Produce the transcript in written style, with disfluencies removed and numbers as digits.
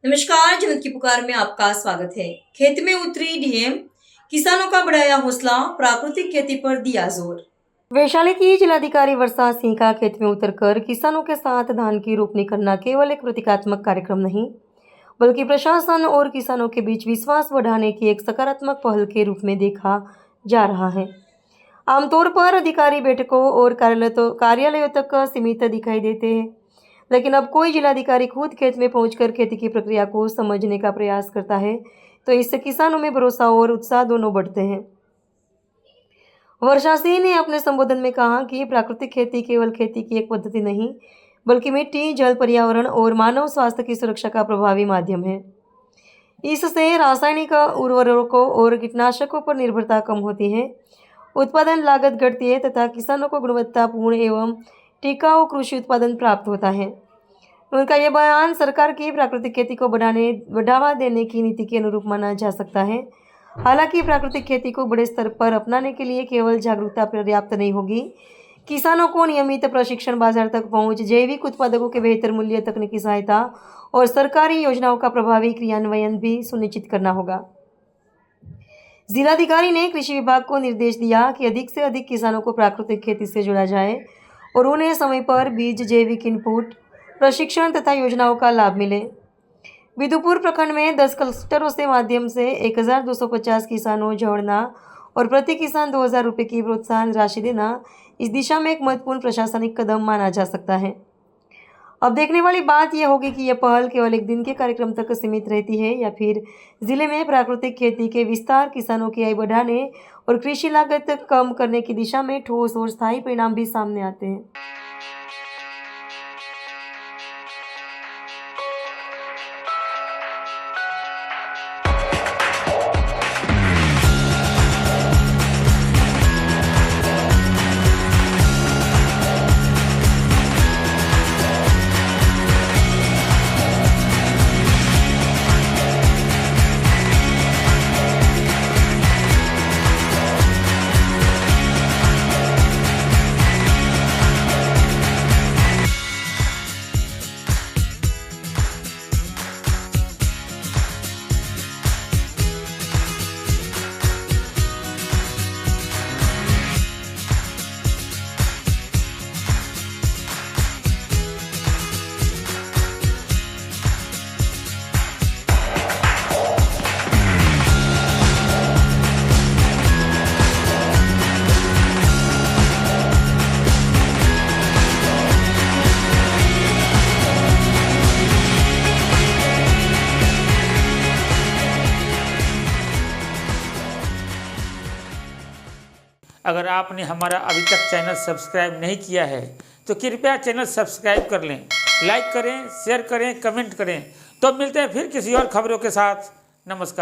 नमस्कार, जमीन की पुकार में आपका स्वागत है। खेत में उतरी डीएम, किसानों का बढ़ाया हौसला, प्राकृतिक खेती पर दिया जोर। वैशाली की जिलाधिकारी वर्षा सिंह का खेत में उतरकर किसानों के साथ धान की रोपनी करना केवल एक प्रतीकात्मक कार्यक्रम नहीं, बल्कि प्रशासन और किसानों के बीच विश्वास बढ़ाने की एक सकारात्मक पहल के रूप में देखा जा रहा है। आमतौर पर अधिकारी बैठकों और कार्यालयों तक सीमित दिखाई देते हैं, लेकिन अब कोई जिलाधिकारी खुद खेत में पहुंचकर खेती की प्रक्रिया को समझने का प्रयास करता है, तो इससे किसानों में भरोसा और उत्साह दोनों बढ़ते हैं। वर्षा सिंह ने अपने संबोधन में कहा कि प्राकृतिक खेती केवल खेती की एक पद्धति नहीं, बल्कि मिट्टी, जल, पर्यावरण और मानव स्वास्थ्य की सुरक्षा का प्रभावी माध्यम है। इससे रासायनिक उर्वरकों और कीटनाशकों पर निर्भरता कम होती है, उत्पादन लागत घटती है तथा किसानों को गुणवत्तापूर्ण एवं टिकाऊ कृषि उत्पादन प्राप्त होता है। उनका यह बयान सरकार की प्राकृतिक खेती को बढ़ावा देने की नीति के अनुरूप माना जा सकता है। हालांकि प्राकृतिक खेती को बड़े स्तर पर अपनाने के लिए केवल जागरूकता पर्याप्त नहीं होगी। किसानों को नियमित प्रशिक्षण, बाजार तक पहुंच, जैविक उत्पादकों के बेहतर मूल्य, तकनीकी सहायता और सरकारी योजनाओं का प्रभावी क्रियान्वयन भी सुनिश्चित करना होगा। जिलाधिकारी ने कृषि विभाग को निर्देश दिया कि अधिक से अधिक किसानों को प्राकृतिक खेती से जोड़ा जाए और उन्हें समय पर बीज, जैविक इनपुट, प्रशिक्षण तथा योजनाओं का लाभ मिले। विदुपुर प्रखंड में 10 क्लस्टरों से माध्यम से 1250 किसानों जोड़ना और प्रति किसान 2000 रुपये की प्रोत्साहन राशि देना इस दिशा में एक महत्वपूर्ण प्रशासनिक कदम माना जा सकता है। अब देखने वाली बात यह होगी कि यह पहल केवल एक दिन के कार्यक्रम तक सीमित रहती है या फिर जिले में प्राकृतिक खेती के विस्तार, किसानों की आय बढ़ाने और कृषि लागत कम करने की दिशा में ठोस और स्थायी परिणाम भी सामने आते हैं। अगर आपने हमारा अभी तक चैनल सब्सक्राइब नहीं किया है तो कृपया चैनल सब्सक्राइब कर लें, लाइक करें, शेयर करें, कमेंट करें। तो मिलते हैं फिर किसी और खबरों के साथ। नमस्कार।